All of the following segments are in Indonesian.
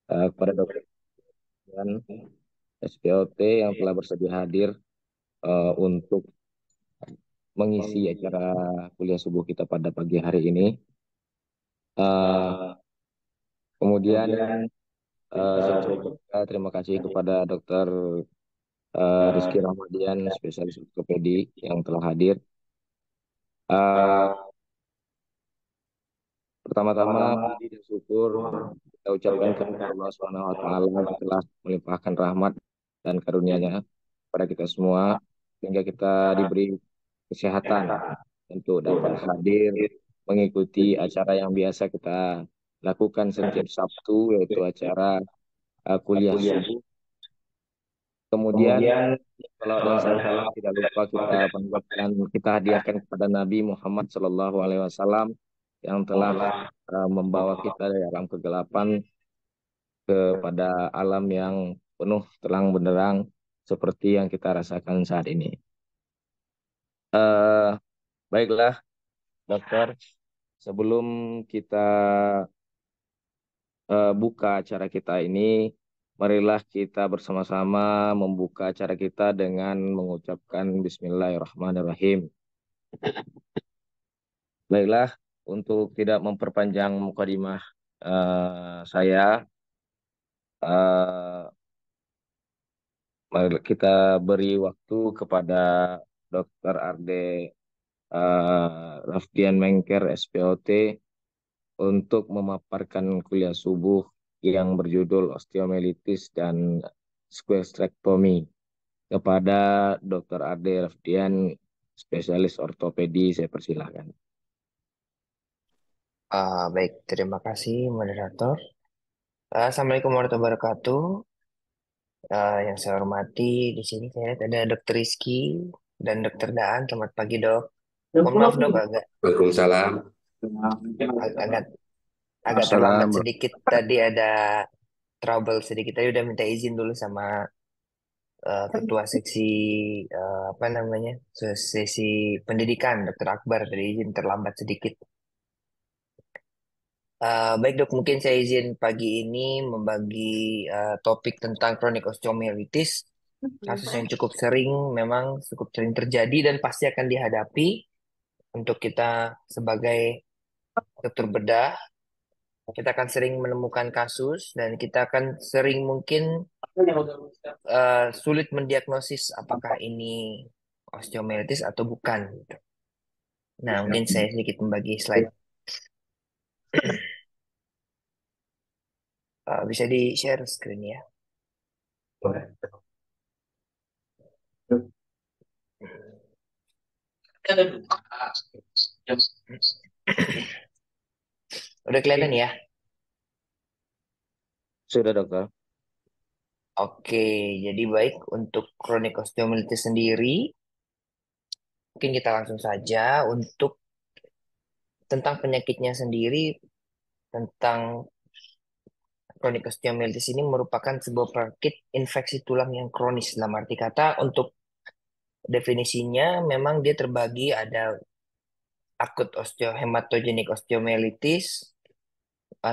kepada dokter dan SPOT yang telah bersedia hadir untuk mengisi acara kuliah subuh kita pada pagi hari ini. Eh, Kemudian saya ucapkan juga terima kasih kepada Dokter Rizky Rahmadian, spesialis ortopedi yang telah hadir. Eh, Pertama-tama puji dan syukur kita ucapkan kepada Allah Subhanahu wa taala yang telah melimpahkan rahmat dan karunia-Nya kepada kita semua sehingga kita diberi kesehatan untuk dapat hadir mengikuti acara yang biasa kita lakukan setiap Sabtu, yaitu acara kuliah subuh. Kemudian salawat dan salam tidak lupa kita panjatkan, kita hadiahkan kepada Nabi Muhammad SAW yang telah membawa kita dari alam kegelapan kepada alam yang penuh terang benderang seperti yang kita rasakan saat ini. Eh, Baiklah, dokter, sebelum kita buka acara kita ini, marilah kita bersama-sama membuka acara kita dengan mengucapkan Bismillahirrahmanirrahim. Baiklah, untuk tidak memperpanjang mukadimah saya, eh, mari kita beri waktu kepada Dr. Arde Rafdian Mengker SPOT untuk memaparkan kuliah subuh yang berjudul osteomelitis dan squarectomy kepada Dr. Ade Rafdian, spesialis ortopedi. Saya persilahkan. Baik, terima kasih moderator. Assalamualaikum warahmatullahi wabarakatuh. Yang saya hormati di sini saya lihat ada Dokter Rizky dan Dokter Daan. Selamat pagi dok. Mohon maaf dok, Waalaikumsalam. agak agak terlambat Assalamualaikum. sedikit. Tadi ada trouble sedikit. Tadi udah minta izin dulu sama ketua seksi apa namanya, sesi pendidikan Dokter Akbar. Tadi izin terlambat sedikit. Baik dok, mungkin saya izin pagi ini membagi topik tentang kronik osteomielitis, kasus yang cukup sering, memang cukup sering terjadi dan pasti akan dihadapi untuk kita sebagai dokter bedah. Kita akan sering menemukan kasus dan kita akan sering mungkin sulit mendiagnosis apakah ini osteomielitis atau bukan. Nah, mungkin saya sedikit membagi slide. Bisa di-share screen ya. Udah kelihatan ya? Sudah, dokter. Oke, jadi baik untuk kronik osteomielitis sendiri, mungkin kita langsung saja untuk tentang penyakitnya sendiri, tentang kronik osteomielitis ini merupakan sebuah penyakit infeksi tulang yang kronis. Dalam arti kata, untuk definisinya memang dia terbagi ada akut hematogenik osteomielitis,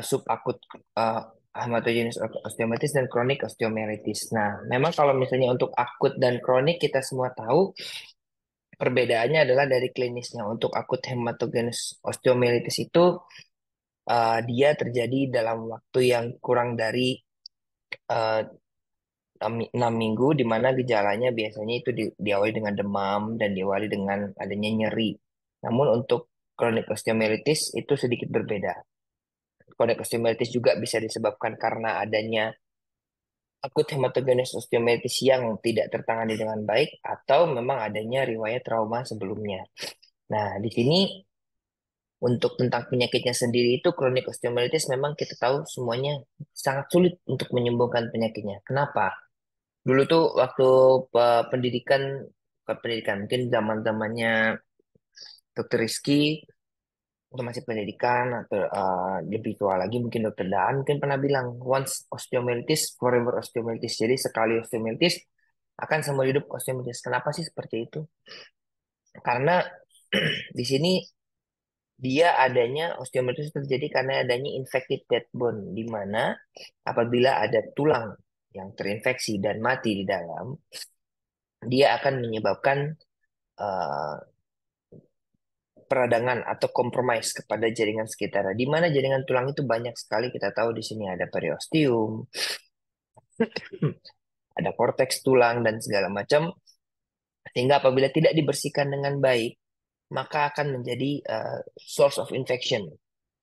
subakut uh, hematogenous osteomielitis dan kronik osteomielitis. Nah, memang kalau misalnya untuk akut dan kronik kita semua tahu perbedaannya adalah dari klinisnya. Untuk akut hematogenous osteomielitis itu dia terjadi dalam waktu yang kurang dari uh, 6 minggu, di mana gejalanya biasanya itu diawali dengan demam dan diawali dengan adanya nyeri. Namun untuk kronik osteomielitis itu sedikit berbeda. Kronik osteomielitis juga bisa disebabkan karena adanya akut hematogenous osteomielitis yang tidak tertangani dengan baik atau memang adanya riwayat trauma sebelumnya. Nah, di sini untuk tentang penyakitnya sendiri itu kronik osteomielitis memang kita tahu semuanya sangat sulit untuk menyembuhkan penyakitnya. Kenapa? Dulu tuh waktu pendidikan, bukan pendidikan, mungkin zaman-zamannya Dokter Rizky, waktu masih pendidikan atau lebih tua lagi mungkin Dokter Daan mungkin pernah bilang once osteomielitis forever osteomielitis. Jadi sekali osteomielitis akan seumur hidup osteomielitis. Kenapa sih seperti itu? Karena di sini dia adanya osteomyelitis terjadi karena adanya infected dead bone, di mana apabila ada tulang yang terinfeksi dan mati di dalam, dia akan menyebabkan eh, peradangan atau kompromis kepada jaringan sekitar. Di mana jaringan tulang itu banyak sekali, kita tahu di sini ada periosteum, ada korteks tulang dan segala macam. Sehingga apabila tidak dibersihkan dengan baik, maka akan menjadi source of infection,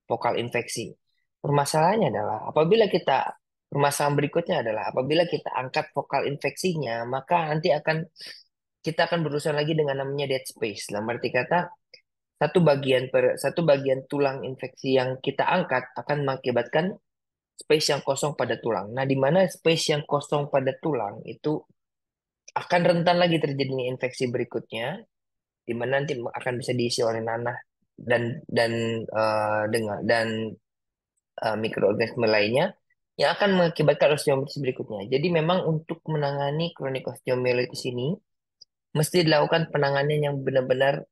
vokal infeksi. Permasalahannya adalah permasalahan berikutnya adalah apabila kita angkat vokal infeksinya, maka nanti kita akan berurusan lagi dengan namanya dead space. Dalam arti kata, satu bagian tulang infeksi yang kita angkat akan mengakibatkan space yang kosong pada tulang. Nah, di mana space yang kosong pada tulang itu akan rentan lagi terjadinya infeksi berikutnya, di mana nanti akan bisa diisi oleh nanah dan mikroorganisme lainnya yang akan mengakibatkan osteomyelitis berikutnya. Jadi memang untuk menangani kronik osteomyelitis ini mesti dilakukan penanganan yang benar-benar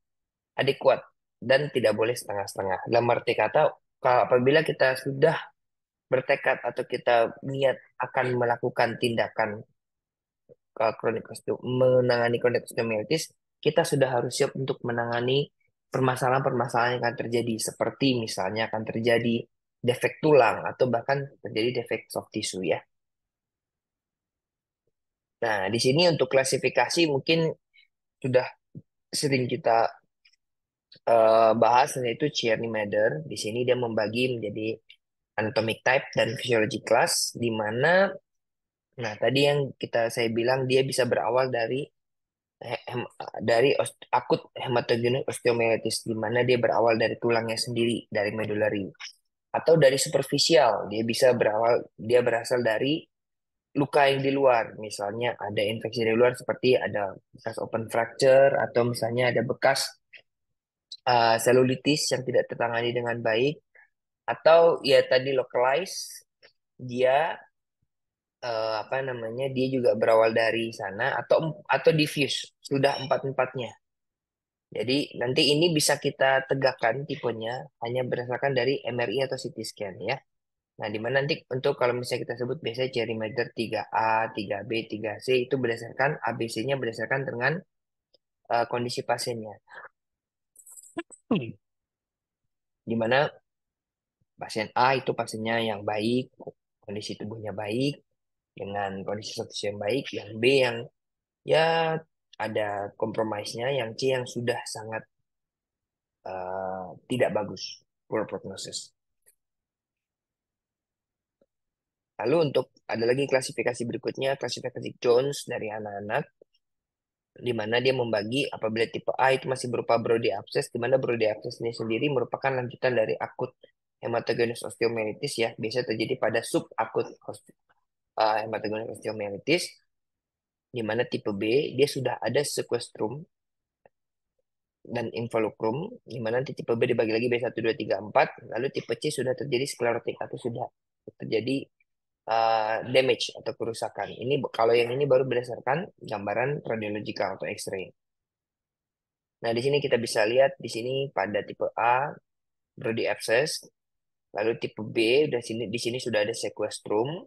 adekuat dan tidak boleh setengah-setengah. Dalam arti kata, apabila kita sudah bertekad atau kita niat akan melakukan tindakan menangani kronik osteomyelitis, kita sudah harus siap untuk menangani permasalahan-permasalahan yang akan terjadi, seperti misalnya akan terjadi defek tulang atau bahkan terjadi defek soft tissue ya. Nah, di sini untuk klasifikasi mungkin sudah sering kita bahas, yaitu Tierney Mader. Di sini dia membagi menjadi anatomic type dan physiology class, di mana, nah tadi yang saya bilang dia bisa berawal dari akut hematogenous osteomyelitis, di mana dia berawal dari tulangnya sendiri, dari medullary, atau dari superficial, dia berasal dari luka yang di luar, misalnya ada infeksi di luar seperti ada bekas open fracture atau misalnya ada bekas selulitis yang tidak tertangani dengan baik, atau ya tadi localized, dia apa namanya, dia juga berawal dari sana, atau diffuse, sudah empat-empatnya. Jadi nanti ini bisa kita tegakkan tipenya hanya berdasarkan dari MRI atau CT scan ya. Nah, di mana nanti untuk kalau misalnya kita sebut biasanya Cherry Mader 3A, 3B, 3C itu berdasarkan ABC-nya berdasarkan dengan kondisi pasiennya. Di mana pasien A itu pasiennya yang baik, kondisi tubuhnya baik, dengan kondisi status yang baik, yang B yang ya ada kompromisnya, yang C yang sudah sangat tidak bagus, poor prognosis. Lalu untuk ada lagi klasifikasi berikutnya, klasifikasi Jones dari anak-anak, di mana dia membagi apabila tipe A itu masih berupa Brody abscess, di mana Brody abscess ini sendiri merupakan lanjutan dari akut hematogenous osteomyelitis ya, biasa terjadi pada subakut hematogenous osteomyelitis, di mana tipe B dia sudah ada sequestrum dan involucrum, di mana nanti tipe B dibagi lagi B1, 2, 3, 4, lalu tipe C sudah terjadi sklerotik atau sudah terjadi damage atau kerusakan. Ini kalau yang ini baru berdasarkan gambaran radiologikal atau X-ray. Nah, di sini kita bisa lihat di sini pada tipe A Brody abscess, lalu tipe B di sini sudah ada sequestrum,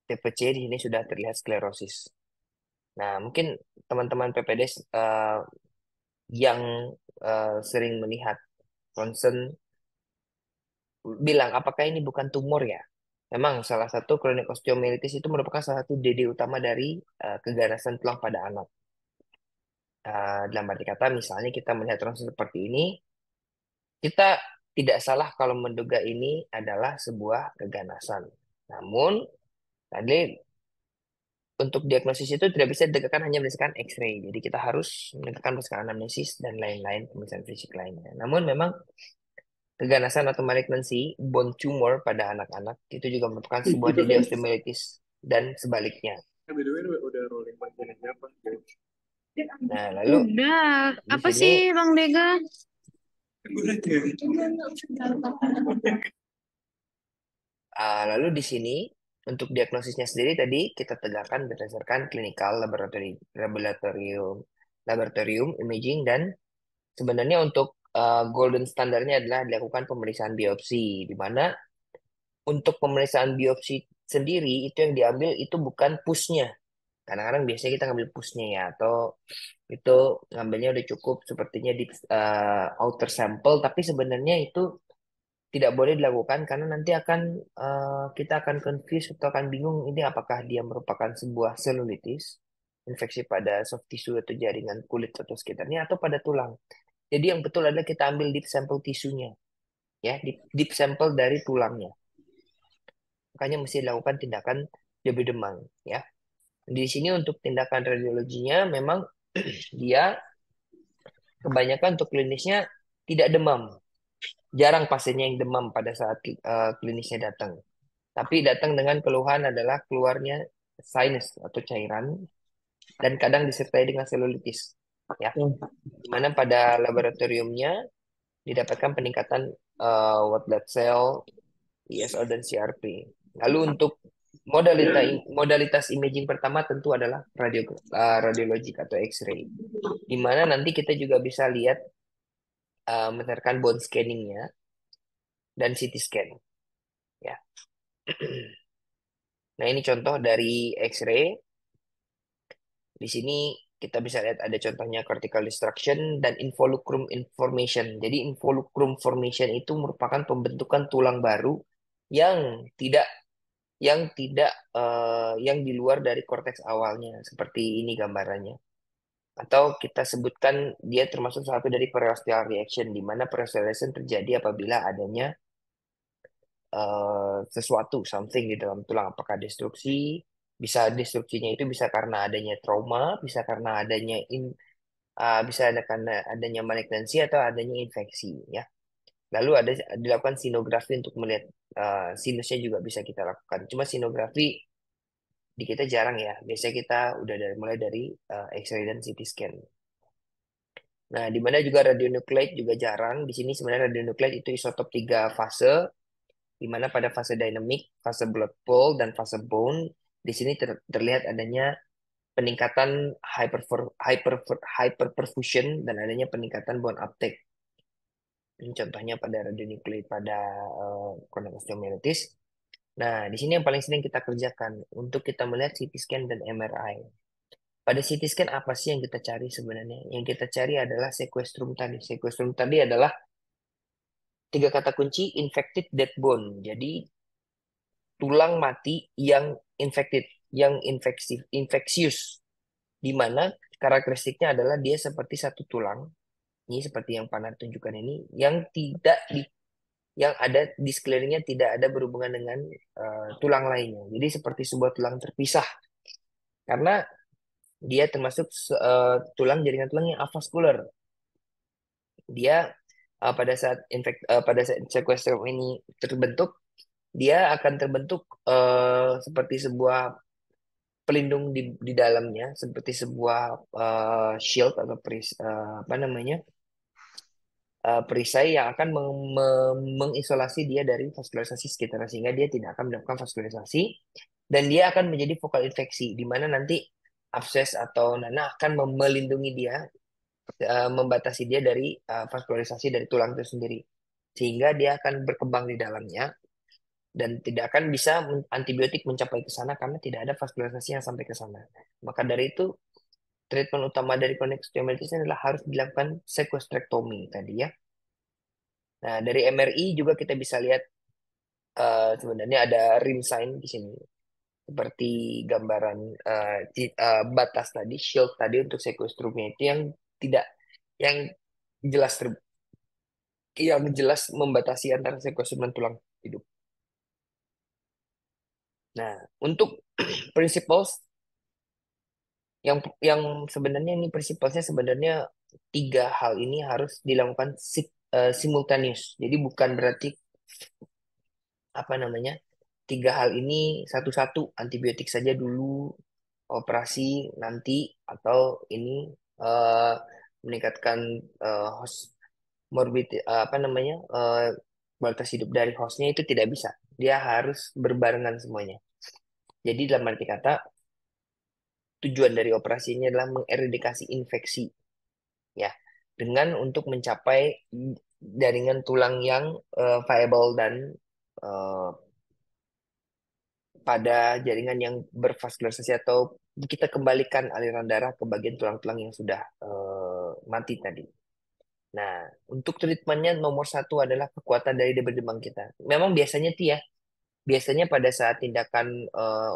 tipe C di sini sudah terlihat sklerosis. Nah, mungkin teman-teman PPDS yang sering melihat concern bilang apakah ini bukan tumor ya? Memang salah satu kronik osteomyelitis itu merupakan salah satu DD utama dari keganasan tulang pada anak. Dalam arti kata, misalnya kita melihat ronsen seperti ini, kita tidak salah kalau menduga ini adalah sebuah keganasan. Namun, tadi untuk diagnosis itu tidak bisa ditegakkan hanya berdasarkan X-ray. Jadi kita harus menegakkan berdasarkan anamnesis dan lain-lain, pemeriksaan fisik lainnya. Namun memang keganasan atau malignancy bone tumor pada anak-anak itu juga merupakan sebuah DD osteomyelitis dan sebaliknya. By the way, udah rolling materinya apa? Nah, lalu Udah, di apa sini sih Bang Dega? lalu di sini untuk diagnosisnya sendiri tadi kita tegakkan berdasarkan clinical laboratorium imaging dan sebenarnya untuk golden standarnya adalah dilakukan pemeriksaan biopsi, di mana untuk pemeriksaan biopsi sendiri itu yang diambil itu bukan pusnya. Kadang-kadang biasanya kita ngambil pusnya ya, atau itu ngambilnya udah cukup sepertinya di outer sample, tapi sebenarnya itu tidak boleh dilakukan karena nanti akan kita akan confuse atau akan bingung ini apakah dia merupakan sebuah selulitis, infeksi pada soft tissue atau jaringan kulit atau sekitarnya atau pada tulang. Jadi yang betul adalah kita ambil deep sample tisunya, ya, deep sample dari tulangnya. Makanya mesti dilakukan tindakan Debi Demang, ya. Di sini untuk tindakan radiologinya memang dia kebanyakan untuk klinisnya tidak demam. Jarang pasiennya yang demam pada saat klinisnya datang. Tapi datang dengan keluhan adalah keluarnya sinus atau cairan dan kadang disertai dengan selulitis. Ya, dimana pada laboratoriumnya didapatkan peningkatan white blood cell, ESO dan CRP. Lalu untuk modalitas imaging pertama tentu adalah radiologik atau X-ray, di mana nanti kita juga bisa lihat berdasarkan bone scanningnya dan CT scan. Ya. Nah ini contoh dari X-ray. Di sini kita bisa lihat ada contohnya cortical destruction dan involucrum formation. Jadi involucrum formation itu merupakan pembentukan tulang baru yang tidak yang di luar dari korteks awalnya, seperti ini gambarannya. Atau kita sebutkan dia termasuk satu dari periosteal reaction, di mana periosteal reaction terjadi apabila adanya sesuatu, something di dalam tulang, apakah destruksi, bisa destruksinya itu bisa karena adanya trauma, bisa karena adanya bisa ada karena adanya malignansi atau adanya infeksi, ya. Lalu ada dilakukan sinografi untuk melihat sinusnya juga bisa kita lakukan. Cuma sinografi di kita jarang ya. Biasanya kita udah mulai dari X-ray dan CT scan. Nah, di mana juga radionukleid juga jarang. Di sini sebenarnya radionukleid itu isotop 3 fase, di mana pada fase dynamic, fase blood pool, dan fase bone, di sini terlihat adanya peningkatan hyperperfusion dan adanya peningkatan bone uptake. Ini contohnya pada radionukleid pada chronic osteomyelitis. Nah, di sini yang paling sering kita kerjakan untuk kita melihat CT scan dan MRI. Pada CT scan apa sih yang kita cari sebenarnya? Yang kita cari adalah sequestrum tadi. Sequestrum tadi adalah 3 kata kunci infected dead bone. Jadi tulang mati yang infected, yang infeksius, di mana karakteristiknya adalah dia seperti satu tulang. Ini seperti yang Panah tunjukkan ini, yang tidak yang ada di sekelilingnya tidak ada berhubungan dengan tulang lainnya. Jadi seperti sebuah tulang terpisah. Karena dia termasuk tulang jaringan tulang yang avaskular. Dia pada saat sequestrum ini terbentuk, dia akan terbentuk seperti sebuah pelindung di dalamnya, seperti sebuah shield atau apa namanya, perisai yang akan mengisolasi dia dari vaskularisasi sekitar, sehingga dia tidak akan mendapatkan vaskularisasi dan dia akan menjadi fokal infeksi, di mana nanti abses atau nanah akan melindungi dia, membatasi dia dari vaskularisasi dari tulang itu sendiri, sehingga dia akan berkembang di dalamnya dan tidak akan bisa antibiotik mencapai ke sana karena tidak ada vaskularisasi yang sampai ke sana. Maka dari itu treatment utama dari chronic osteomyelitis adalah harus dilakukan sequestrectomy tadi ya. Nah, dari MRI juga kita bisa lihat sebenarnya ada rim sign di sini. Seperti gambaran batas tadi, shield tadi untuk sequestrumnya itu yang tidak, yang jelas yang jelas membatasi antara sequestrum dan tulang hidup. Nah, untuk principles yang sebenarnya ini principlesnya sebenarnya 3 hal ini harus dilakukan simultaneous. Jadi bukan berarti apa namanya 3 hal ini satu-satu, antibiotik saja dulu, operasi nanti, atau ini eh, meningkatkan host morbid apa namanya kualitas hidup dari hostnya, itu tidak bisa. Dia harus berbarengan semuanya. Jadi dalam arti kata tujuan dari operasi ini adalah mengeradikasi infeksi, ya. dengan untuk mencapai jaringan tulang yang viable dan eh, pada jaringan yang bervaskularisasi atau kita kembalikan aliran darah ke bagian tulang-tulang yang sudah mati tadi. Nah, untuk treatmentnya nomor satu adalah kekuatan dari debit demam kita. Memang biasanya biasanya pada saat tindakan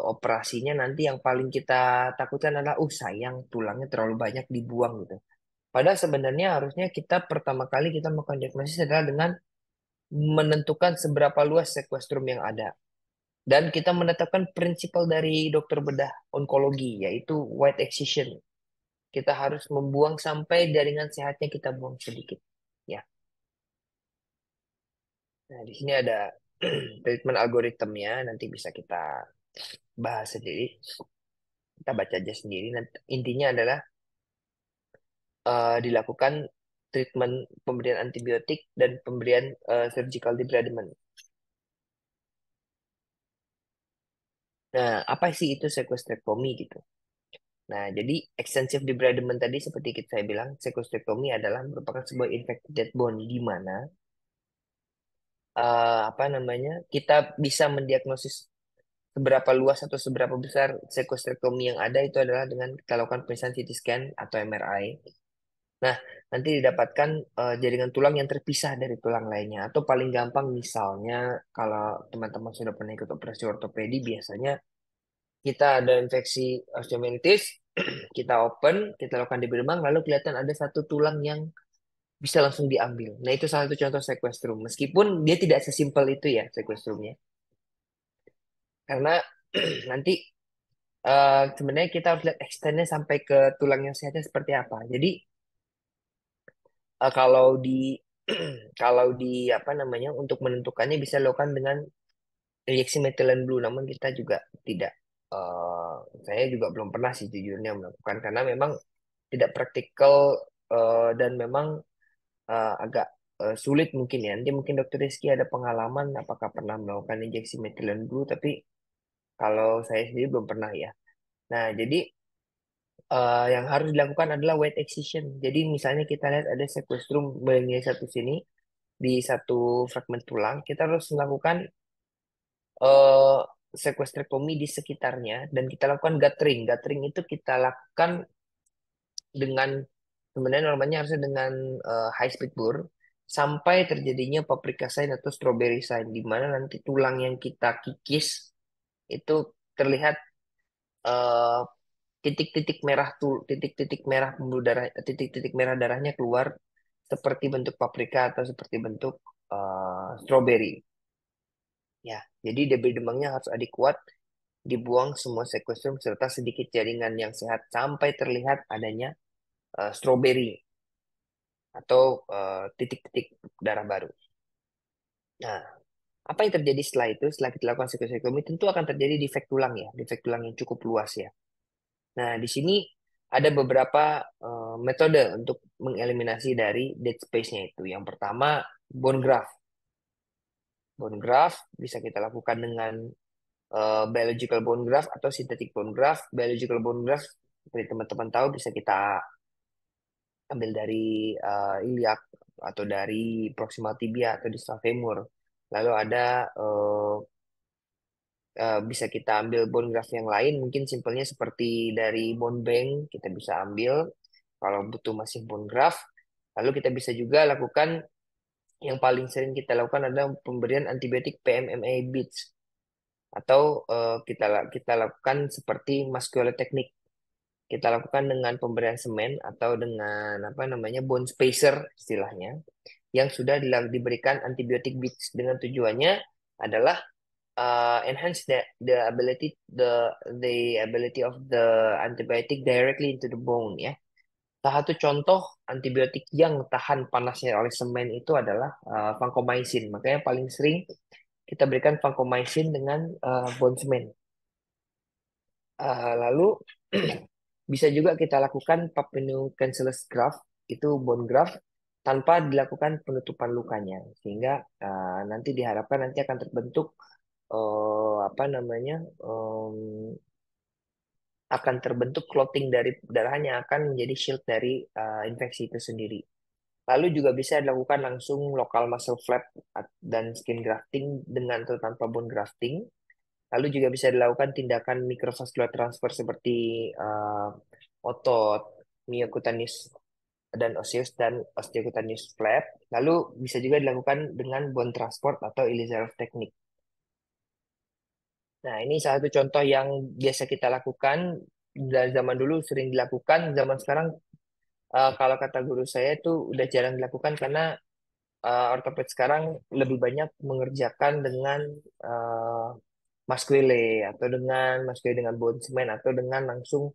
operasinya nanti yang paling kita takutkan adalah, sayang tulangnya terlalu banyak dibuang gitu. Padahal sebenarnya harusnya kita pertama kali kita melakukan diagnosis adalah dengan menentukan seberapa luas sequestrum yang ada. Dan kita menetapkan prinsipal dari dokter bedah onkologi, yaitu wide excision. Kita harus membuang sampai jaringan sehatnya kita buang sedikit. Ya. Nah, di sini ada treatment algoritmnya, nanti bisa kita bahas sendiri. Kita baca aja sendiri. Nanti, intinya adalah dilakukan treatment pemberian antibiotik dan pemberian surgical debridement. Nah, apa sih itu sequestrectomy gitu? Nah, jadi extensive debridement tadi seperti saya bilang, sequestrectomy adalah merupakan sebuah infected dead bone di mana apa namanya kita bisa mendiagnosis seberapa luas atau seberapa besar sequestrectomy yang ada itu adalah dengan kita lakukan pemeriksaan CT scan atau MRI. Nah, nanti didapatkan jaringan tulang yang terpisah dari tulang lainnya. Atau paling gampang misalnya kalau teman-teman sudah pernah ikut operasi ortopedi, biasanya kita ada infeksi osteomielitis, kita open, kita lakukan debridement, lalu kelihatan ada satu tulang yang bisa langsung diambil. Nah, itu salah satu contoh sequestrum. Meskipun dia tidak sesimpel itu ya sequestrumnya. Karena nanti sebenarnya kita harus lihat extendnya sampai ke tulang yang sehatnya seperti apa. Jadi kalau di kalau di apa namanya untuk menentukannya bisa dilakukan dengan injeksi methylene blue, namun kita juga tidak. eh, saya juga belum pernah sih jujurnya melakukan karena memang tidak praktikal dan memang agak sulit mungkin ya. Nanti mungkin Dokter Rizky ada pengalaman apakah pernah melakukan injeksi methylene blue, tapi kalau saya sendiri belum pernah ya. Nah, jadi yang harus dilakukan adalah weight excision. Jadi misalnya kita lihat ada sequestrum bagian satu sini di satu fragmen tulang, kita harus melakukan eh sequestrectomy di sekitarnya dan kita lakukan guttering. Guttering itu kita lakukan dengan sebenarnya namanya harusnya dengan high speed bore sampai terjadinya paprika sign atau strawberry sign di mana nanti tulang yang kita kikis itu terlihat eh, titik-titik merah titik-titik merah pembuluh darah, titik-titik merah darahnya keluar seperti bentuk paprika atau seperti bentuk strawberry. Ya, jadi debit demangnya harus kuat, dibuang semua sequestrum serta sedikit jaringan yang sehat sampai terlihat adanya strawberry atau titik-titik darah baru. Nah, apa yang terjadi setelah itu? Setelah kita lakukan sequestrectomy, tentu akan terjadi defek tulang ya, defek tulang yang cukup luas ya. Nah, di sini ada beberapa metode untuk mengeliminasi dari dead space-nya itu. Yang pertama, bone graft. Bone graft bisa kita lakukan dengan biological bone graft atau synthetic bone graft. Biological bone graft, seperti teman-teman tahu, bisa kita ambil dari iliak atau dari proximal tibia atau distal femur. Lalu ada bisa kita ambil bone graft yang lain, mungkin simpelnya seperti dari bone bank kita bisa ambil kalau butuh masih bone graft. Lalu kita bisa juga lakukan yang paling sering kita lakukan adalah pemberian antibiotik PMMA beads atau kita lakukan seperti muscular technique. Kita lakukan dengan pemberian semen atau dengan apa namanya bone spacer istilahnya yang sudah diberikan antibiotik beads dengan tujuannya adalah enhance the ability of the antibiotic directly into the bone ya. Salah satu contoh antibiotik yang tahan panasnya oleh semen itu adalah vancomycin. Makanya paling sering kita berikan vancomycin dengan bone semen. Lalu bisa juga kita lakukan papinocancellous graft, itu bone graft tanpa dilakukan penutupan lukanya, sehingga nanti diharapkan nanti akan terbentuk apa namanya akan terbentuk clotting dari darahnya akan menjadi shield dari infeksi itu sendiri. Lalu juga bisa dilakukan langsung local muscle flap dan skin grafting dengan atau tanpa bone grafting. Lalu juga bisa dilakukan tindakan microvascular transfer seperti uh, otot, myocutaneous dan osseous dan osteocutaneous flap. Lalu bisa juga dilakukan dengan bone transport atau Elizarov technique. Nah, ini salah satu contoh yang biasa kita lakukan. Dari zaman dulu sering dilakukan, zaman sekarang kalau kata guru saya itu udah jarang dilakukan karena ortoped sekarang lebih banyak mengerjakan dengan uh, muscular dengan bone cement atau dengan langsung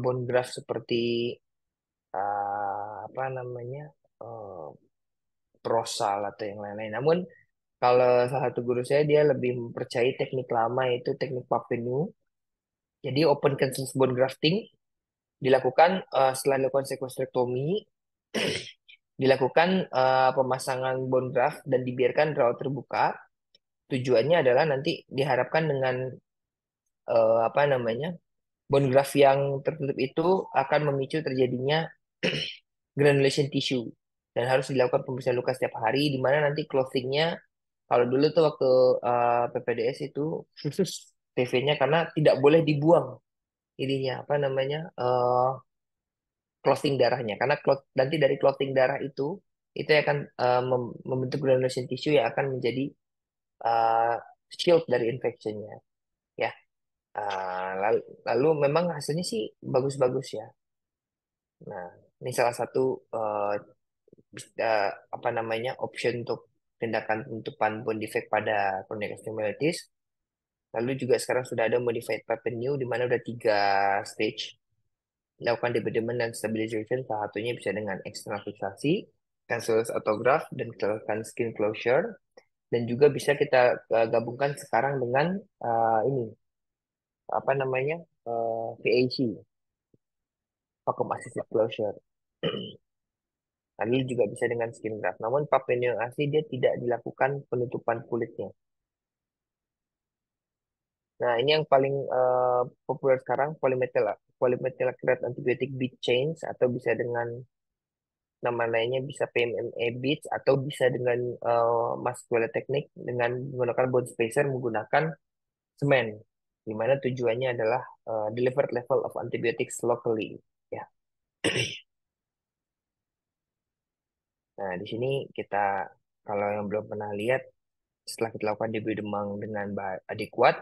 bone graft seperti apa namanya uh, prosal atau yang lain-lain. Namun kalau salah satu guru saya dia lebih mempercayai teknik lama yaitu teknik Papenu. Jadi open cancellous bone grafting dilakukan setelah dilakukan sequestrectomy, dilakukan pemasangan bone graft dan dibiarkan rawat terbuka. Tujuannya adalah nanti diharapkan dengan apa namanya bone graft yang tertutup itu akan memicu terjadinya granulation tissue dan harus dilakukan pemeriksaan luka setiap hari di mana nanti clothingnya kalau dulu tuh waktu PPDS itu khusus TV-nya karena tidak boleh dibuang ininya apa namanya clothing darahnya karena nanti dari clothing darah itu akan membentuk granulation tissue yang akan menjadi uh, shield dari infectionnya ya. Lalu memang hasilnya sih bagus-bagus ya. Nah, ini salah satu uh, apa namanya option untuk tindakan penutupan bone defect pada chronic osteomyelitis. Lalu juga sekarang sudah ada modified pattern new di mana udah 3 stage. Lakukan debridement dan stabilization, salah satunya bisa dengan external fixasi, cancellous autograft, dan melakukan skin closure. Dan juga bisa kita gabungkan sekarang dengan ini apa namanya VAC, vacuum assisted closure. Lalu juga bisa dengan skin graft. Namun papillomastosi dia tidak dilakukan penutupan kulitnya. Nah, ini yang paling populer sekarang polymethyl antibiotic bead chains atau bisa dengan nama lainnya bisa PMMA beads atau bisa dengan muscular technique dengan menggunakan bone spacer menggunakan semen. Di mana tujuannya adalah delivered level of antibiotics locally. Ya. Nah, di sini kita kalau yang belum pernah lihat setelah kita lakukan debut demang dengan adekuat,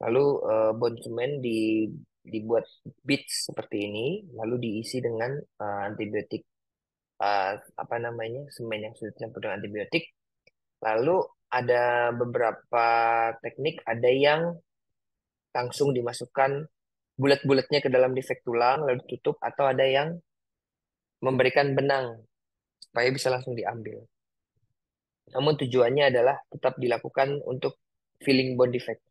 lalu bone semen dibuat beads seperti ini, lalu diisi dengan antibiotik apa namanya semen yang sudah dicampur dengan antibiotik. Lalu ada beberapa teknik, ada yang langsung dimasukkan bulat-bulatnya ke dalam defek tulang lalu ditutup, atau ada yang memberikan benang supaya bisa langsung diambil. Namun tujuannya adalah tetap dilakukan untuk filling bone defect,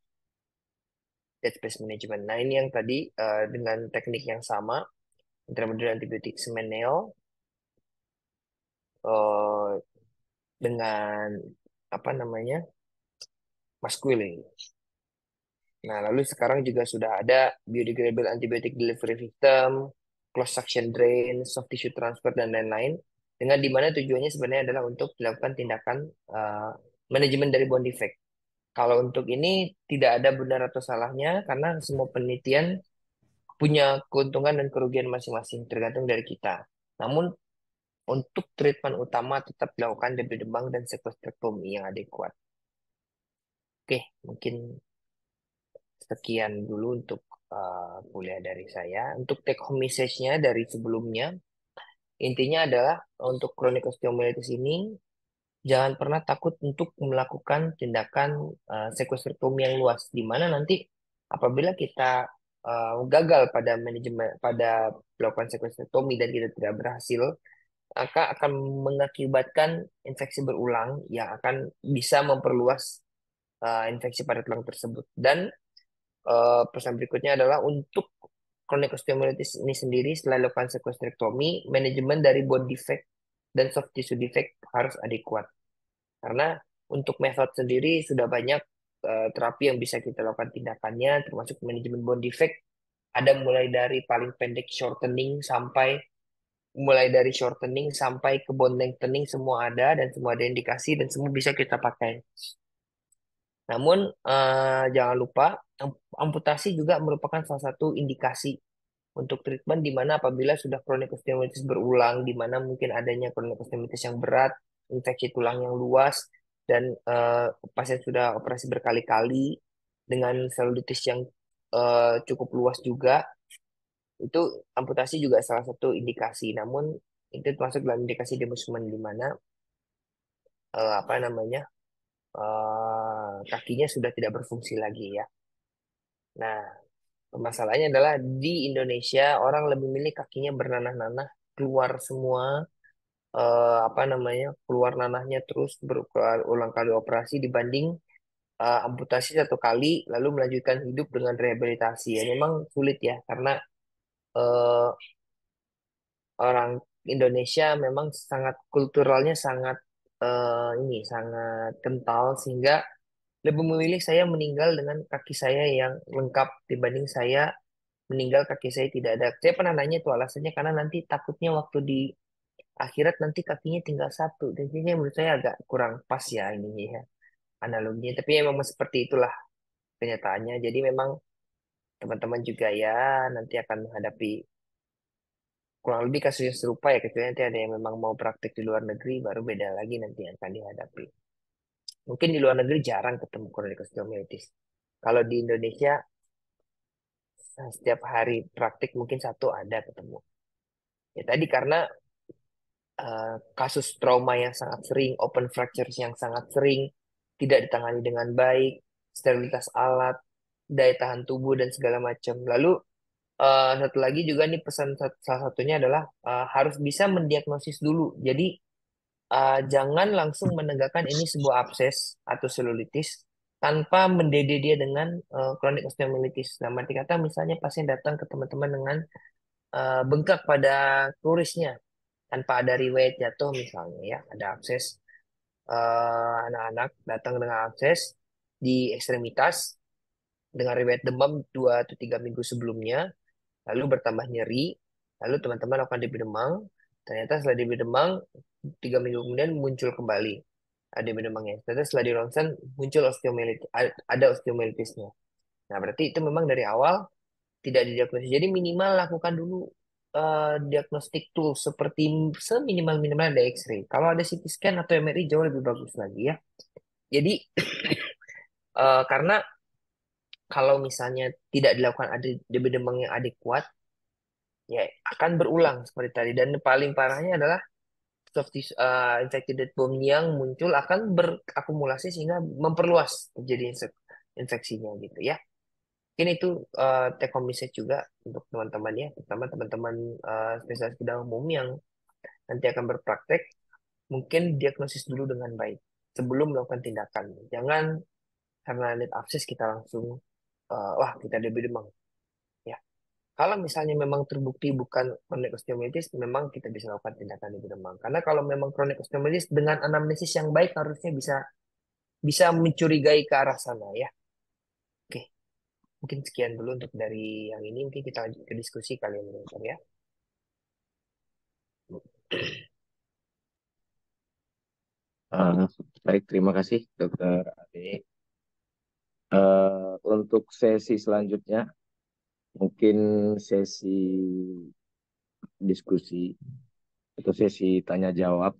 dead space management. Nah ini yang tadi dengan teknik yang sama, intramedular antibiotik semen neo dengan apa namanya masculine. Nah lalu sekarang juga sudah ada biodegradable antibiotic delivery system, closed suction drain, soft tissue transfer dan lain-lain. Dengan dimana tujuannya sebenarnya adalah untuk dilakukan tindakan manajemen dari bone defect. Kalau untuk ini tidak ada benar atau salahnya karena semua penelitian punya keuntungan dan kerugian masing-masing tergantung dari kita. Namun untuk treatment utama tetap dilakukan debridement dan sequestrectomy yang adekuat. Oke, mungkin sekian dulu untuk kuliah dari saya. Untuk take home message-nya dari sebelumnya, intinya adalah untuk chronic osteomyelitis ini jangan pernah takut untuk melakukan tindakan sequestrectomy yang luas, di mana nanti apabila kita gagal pada manajemen pada melakukan sequestrectomy dan kita tidak berhasil, maka akan mengakibatkan infeksi berulang yang akan bisa memperluas infeksi pada tulang tersebut. Dan pesan berikutnya adalah untuk chronic osteomyelitis ini sendiri setelah dilakukan sequestrectomy, manajemen dari bone defect dan soft tissue defect harus adekuat. Karena untuk metode sendiri sudah banyak terapi yang bisa kita lakukan tindakannya, termasuk manajemen bone defect. Ada mulai dari paling pendek shortening sampai mulai dari shortening sampai ke bone lengthening semua ada dan semua ada indikasi dan semua bisa kita pakai. Namun jangan lupa amputasi juga merupakan salah satu indikasi untuk treatment di mana apabila sudah chronic osteomyelitis berulang, di mana mungkin adanya chronic osteomyelitis yang berat, infeksi tulang yang luas, dan pasien sudah operasi berkali-kali dengan selulitis yang cukup luas juga, itu amputasi juga salah satu indikasi. Namun itu termasuk dalam indikasi demusement di mana apa namanya kakinya sudah tidak berfungsi lagi ya. Nah, masalahnya adalah di Indonesia orang lebih milih kakinya bernanah-nanah keluar semua apa namanya keluar nanahnya terus berulang kali operasi dibanding amputasi satu kali lalu melanjutkan hidup dengan rehabilitasi ya memang sulit ya karena eh, orang Indonesia memang sangat kulturalnya sangat ini sangat kental sehingga lebih memilih saya meninggal dengan kaki saya yang lengkap dibanding saya meninggal kaki saya tidak ada. Saya pernah nanya itu alasannya karena nanti takutnya waktu di akhirat nanti kakinya tinggal satu. Dan ini menurut saya agak kurang pas ya ininya ya analoginya. Tapi ya memang seperti itulah kenyataannya. Jadi memang teman-teman juga ya nanti akan menghadapi kurang lebih kasus yang serupa ya kecuali nanti ada yang memang mau praktek di luar negeri baru beda lagi nanti yang akan dihadapi. Mungkin di luar negeri jarang ketemu chronic osteomyelitis. Kalau di Indonesia setiap hari praktik mungkin satu ada ketemu. Ya tadi karena kasus trauma yang sangat sering, open fractures yang sangat sering, tidak ditangani dengan baik, sterilitas alat, daya tahan tubuh dan segala macam. Lalu satu lagi juga nih pesan salah satunya adalah harus bisa mendiagnosis dulu. Jadi jangan langsung menegakkan ini sebuah abses atau selulitis tanpa mendede dia dengan chronic osteomyelitis. Nah, arti kata misalnya pasien datang ke teman-teman dengan bengkak pada kurisnya tanpa ada riwayat jatuh misalnya ya, ada abses anak-anak datang dengan abses di ekstremitas dengan riwayat demam 2 atau 3 minggu sebelumnya, lalu bertambah nyeri, lalu teman-teman lakukan DB demang, ternyata setelah DB demang 3 minggu kemudian muncul kembali ada DB demangnya. Ternyata setelah di ronsen muncul osteomyelitis, ada osteomyelitisnya. Nah berarti itu memang dari awal tidak didiagnosis. Jadi minimal lakukan dulu diagnostik tool seperti seminimal-minimal ada X-ray. Kalau ada CT scan atau MRI jauh lebih bagus lagi ya. Jadi karena kalau misalnya tidak dilakukan ada DB demam yang adekuat, ya akan berulang seperti tadi. Dan paling parahnya adalah soft tissue, infected bone yang muncul akan berakumulasi sehingga memperluas terjadi infeksinya gitu ya. Mungkin itu take home message juga untuk teman-teman ya, terutama teman-teman spesialis bedah umum yang nanti akan berpraktek, mungkin diagnosis dulu dengan baik sebelum melakukan tindakan. Jangan karena lihat abses kita langsung wah kita DB demam. Ya, kalau misalnya memang terbukti bukan chronic osteomyelitis, memang kita bisa lakukan tindakan DB demam. Karena kalau memang chronic osteomyelitis dengan anamnesis yang baik harusnya bisa bisa mencurigai ke arah sana ya. Oke, mungkin sekian dulu untuk dari yang ini. Mungkin kita lanjut ke diskusi kalian ya. Ah, baik, terima kasih Dokter Ade. Untuk sesi selanjutnya, mungkin sesi diskusi atau sesi tanya jawab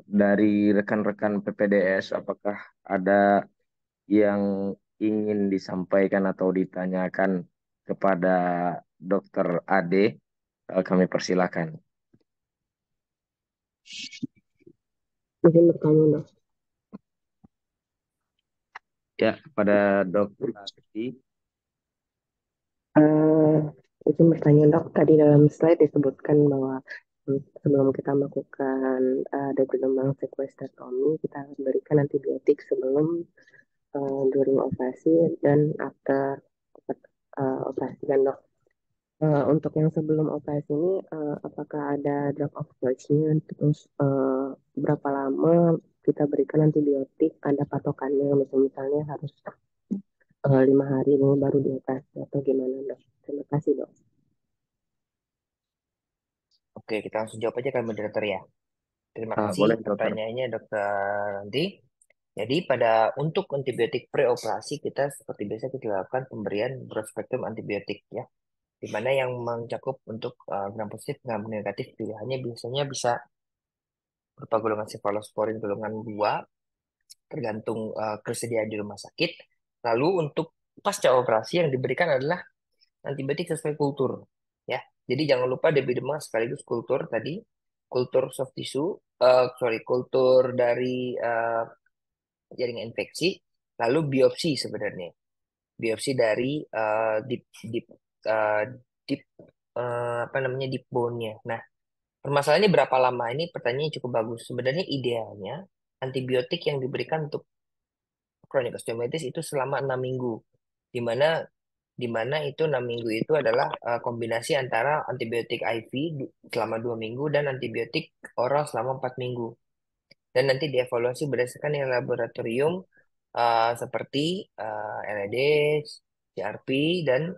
dari rekan-rekan PPDS. Apakah ada yang ingin disampaikan atau ditanyakan kepada Dokter Ade? Kami persilakan. Mungkin bertanya dok. Ya, pada Dokter Ade. Izin bertanya dok, tadi dalam slide disebutkan bahwa sebelum kita melakukan degludemang sequestectomy, kita akan berikan antibiotik sebelum during operasi dan after operasi kan dok. Untuk yang sebelum operasi ini, apakah ada drug of choice-nya, terus berapa lama kita berikan antibiotik, ada patokannya, misalnya harus 5 hari baru dioperasi atau gimana dok? Terima kasih dok. Oke, kita langsung jawab aja kan moderator ya. Terima kasih Boleh dokter. pertanyaannya Dokter Ranti. Jadi untuk antibiotik preoperasi kita seperti biasa kita lakukan pemberian broad spectrum antibiotik ya, di mana yang mencakup untuk gram positif, gram negatif pilihannya biasanya bisa berupa golongan cefalosporin golongan 2 tergantung kesediaan di rumah sakit. Lalu untuk pasca operasi yang diberikan adalah antibiotik sesuai kultur ya. Jadi jangan lupa DB demam sekaligus kultur tadi, kultur soft tissue, kultur dari jaringan infeksi, lalu biopsi sebenarnya. Biopsi dari deep deep eh, deep apa namanya deep bone-nya. Nah, permasalahannya berapa lama ini pertanyaannya cukup bagus. Sebenarnya idealnya antibiotik yang diberikan untuk chronic osteomyelitis itu selama 6 minggu, di mana itu 6 minggu itu adalah kombinasi antara antibiotik IV selama 2 minggu dan antibiotik oral selama 4 minggu. Dan nanti dievaluasi berdasarkan nilai laboratorium seperti LEDs, CRP, dan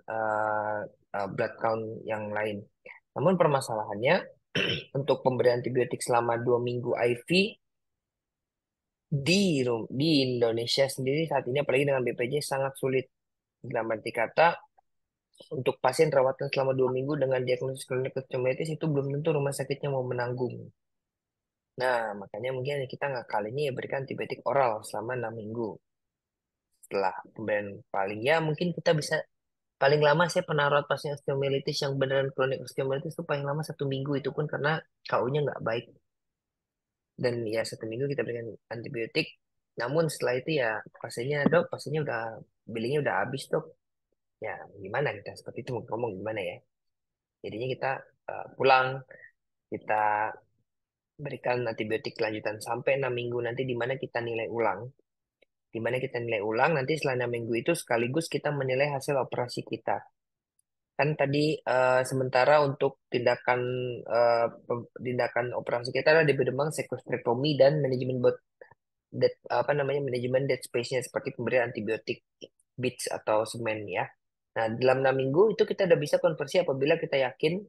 blood count yang lain. Namun permasalahannya untuk pemberian antibiotik selama 2 minggu IV di Indonesia sendiri saat ini apalagi dengan BPJ sangat sulit. Dalam arti kata untuk pasien rawatan selama 2 minggu dengan diagnosis kronik osteomyelitis itu belum tentu rumah sakitnya mau menanggung. Nah, makanya mungkin kita nggak kali ini ya berikan antibiotik oral selama 6 minggu. Setelah pemberian paling ya mungkin kita bisa paling lama saya pernah rawat pasien osteomyelitis yang beneran kronik osteomyelitis itu paling lama 1 minggu itu pun karena KU-nya nggak baik. Dan ya 1 minggu kita berikan antibiotik. Namun setelah itu ya pasiennya udah billingnya udah habis dok. Ya gimana kita seperti itu mau ngomong gimana ya. Jadinya kita pulang, kita berikan antibiotik lanjutan sampai 6 minggu nanti di mana kita nilai ulang. Di mana kita nilai ulang nanti setelah 6 minggu itu sekaligus kita menilai hasil operasi kita. Kan tadi sementara untuk tindakan operasi kita ada di Bedemang sekostrektomi dan manajemen manajemen dead space-nya seperti pemberian antibiotik BITS atau semen ya. Nah, dalam 6 minggu itu kita udah bisa konversi apabila kita yakin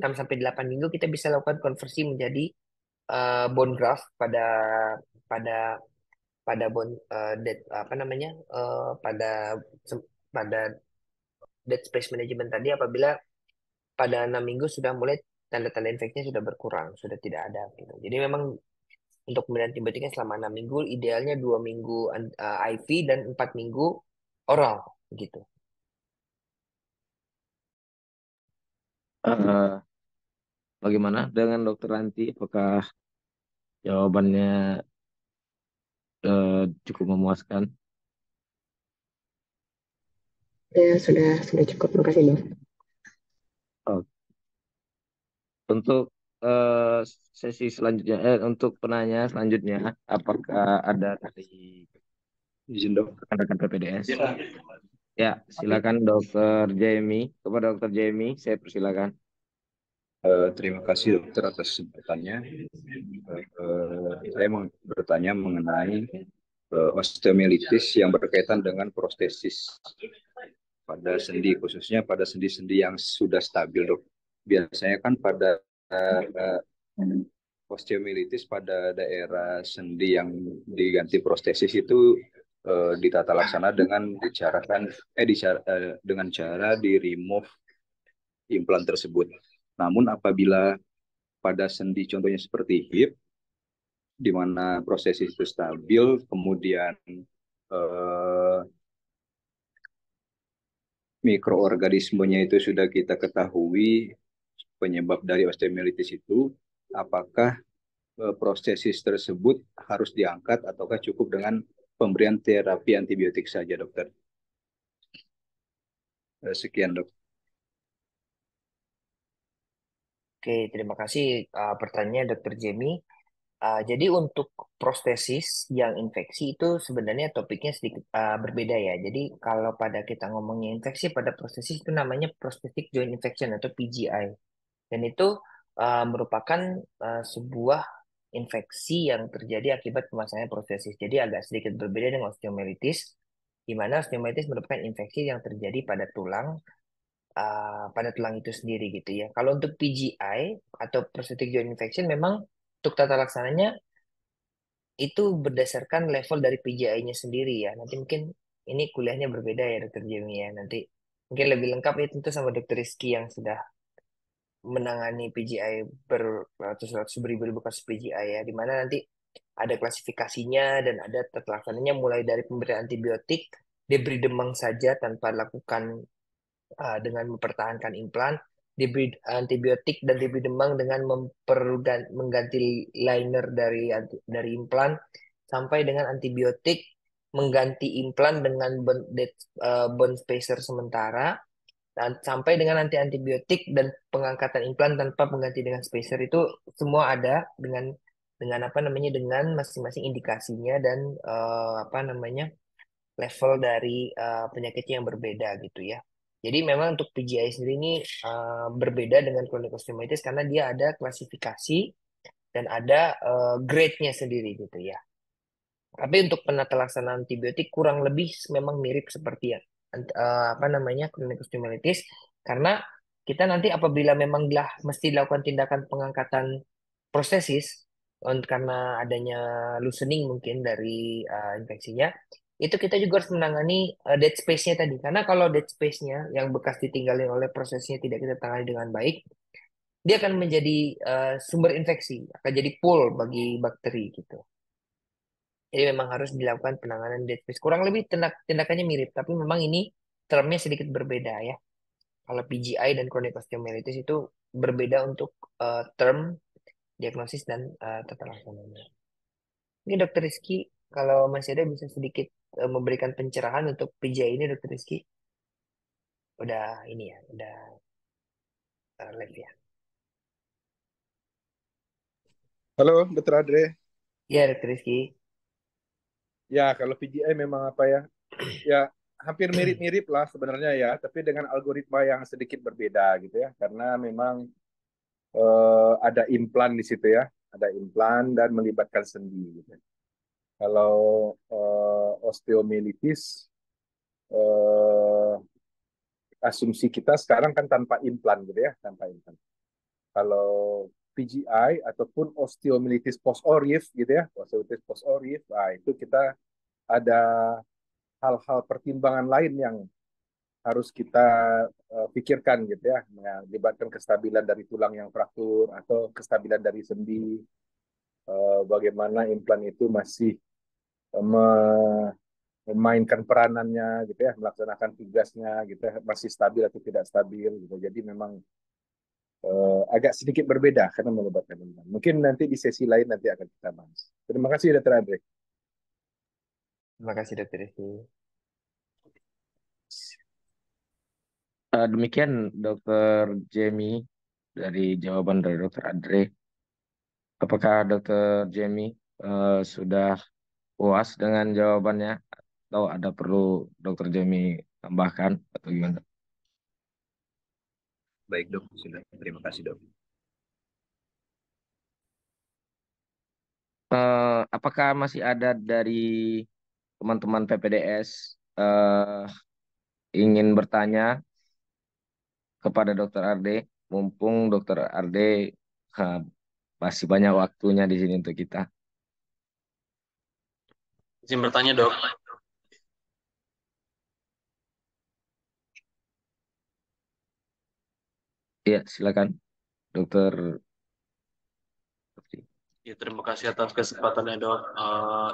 6 sampai 8 minggu kita bisa lakukan konversi menjadi bone graft pada pada pada bone dead apa namanya pada dead space management tadi apabila pada 6 minggu sudah mulai tanda-tanda infeksinya sudah berkurang, sudah tidak ada gitu. Jadi memang untuk pemberian antibiotiknya selama 6 minggu, idealnya 2 minggu IV dan 4 minggu oral gitu. Eh, Bagaimana dengan dokter Ranti? Apakah jawabannya cukup memuaskan? Ya, sudah cukup. Terima kasih, Dok. Oh, untuk sesi selanjutnya, untuk penanya selanjutnya, apakah ada dari Izin dok. rekan-rekan PPDS? Ya, silakan Dokter Jamie. Kepada Dokter Jamie, saya persilakan. Terima kasih dokter atas kesempatannya. Saya mau bertanya mengenai osteomyelitis yang berkaitan dengan prostesis pada sendi, khususnya pada sendi-sendi yang sudah stabil dok. Biasanya kan pada uh, osteomyelitis pada daerah sendi yang diganti prostesis itu ditata laksana dengan dengan cara di remove implan tersebut. Namun apabila pada sendi contohnya seperti hip, di mana proses itu stabil, kemudian eh, mikroorganismenya itu sudah kita ketahui penyebab dari osteomyelitis itu, apakah prostesis tersebut harus diangkat ataukah cukup dengan pemberian terapi antibiotik saja, dokter? Sekian, dok. Oke, terima kasih pertanyaan Dokter Jamie. Jadi untuk prostesis yang infeksi itu sebenarnya topiknya sedikit berbeda ya. Jadi kalau pada kita ngomongin infeksi pada prostesis itu namanya prosthetic joint infection atau PJI. Dan itu merupakan sebuah infeksi yang terjadi akibat permasalahan prostesis. Jadi agak sedikit berbeda dengan osteomyelitis, di mana osteomyelitis merupakan infeksi yang terjadi pada tulang pada tulang itu sendiri gitu ya. Kalau untuk PGI atau prosthetic joint infection memang untuk tata laksananya itu berdasarkan level dari PGI-nya sendiri ya. Nanti mungkin ini kuliahnya berbeda ya Dokter Jemi ya. Nanti mungkin lebih lengkap ya tentu sama Dokter Rizky yang sudah menangani PGI beratus-ratus beribu-ribu kasus PGI ya. Di mana nanti ada klasifikasinya dan ada tata laksananya mulai dari pemberian antibiotik, diberi demam saja tanpa lakukan dengan mempertahankan implan, diberi antibiotik dan diberi demam dengan mengganti liner dari implan, sampai dengan antibiotik mengganti implan dengan bone spacer sementara, dan sampai dengan antibiotik dan pengangkatan implan tanpa pengganti dengan spacer itu semua ada dengan apa namanya dengan masing-masing indikasinya dan apa namanya level dari penyakitnya yang berbeda gitu ya. Jadi memang untuk PGI sendiri ini berbeda dengan chronic osteomyelitis karena dia ada klasifikasi dan ada grade-nya sendiri gitu ya. Tapi untuk penata laksanaan antibiotik kurang lebih memang mirip seperti ya apa namanya chronic osteomyelitis karena kita nanti apabila memang mesti dilakukan tindakan pengangkatan prostesis karena adanya loosening mungkin dari infeksinya, itu kita juga harus menangani dead space-nya tadi. Karena kalau dead space-nya yang bekas ditinggalin oleh prosesnya tidak kita tangani dengan baik, dia akan menjadi sumber infeksi, akan jadi pool bagi bakteri gitu. Jadi memang harus dilakukan penanganan dead space. Kurang lebih tindakannya mirip, tapi memang ini termnya sedikit berbeda ya. Kalau PGI dan chronic osteomyelitis itu berbeda untuk term, diagnosis, dan tata laksananya. Ini Dokter Rizky, kalau masih ada bisa sedikit memberikan pencerahan untuk PGI ini Dokter Rizky. Udah ini ya, udah live ya. Halo, Dokter Adre. Ya Dokter Rizky. Ya, kalau PGI memang apa ya? Ya, hampir mirip-mirip lah sebenarnya ya, tapi dengan algoritma yang sedikit berbeda gitu ya. Karena memang ada implan di situ ya, ada implan dan melibatkan sendi gitu. Kalau osteomyelitis, eh, asumsi kita sekarang kan tanpa implan gitu ya, tanpa implan. Kalau PGI ataupun osteomyelitis post-orif gitu ya, osteomyelitis post-orif, nah itu kita ada hal-hal pertimbangan lain yang harus kita pikirkan gitu ya, melibatkan kestabilan dari tulang yang fraktur atau kestabilan dari sendi, bagaimana implan itu masih memainkan peranannya gitu ya, melaksanakan tugasnya gitu ya, masih stabil atau tidak stabil gitu. Jadi memang agak sedikit berbeda karena melibatkan implan. Mungkin nanti di sesi lain nanti akan kita bahas. Terima kasih Dr. Andre. Terima kasih Dokter Rizky. Demikian Dokter Jamie dari jawaban dari Dokter Andre. Apakah Dokter Jamie sudah puas dengan jawabannya atau ada perlu Dokter Jamie tambahkan atau gimana? Baik dok, sudah. Terima kasih dok. Apakah masih ada dari teman-teman PPDS ingin bertanya kepada Dokter Arde, mumpung Dokter Arde eh, masih banyak waktunya di sini untuk kita. Izin bertanya dok. Iya, silakan Dokter. Ya, terima kasih atas kesempatannya dok.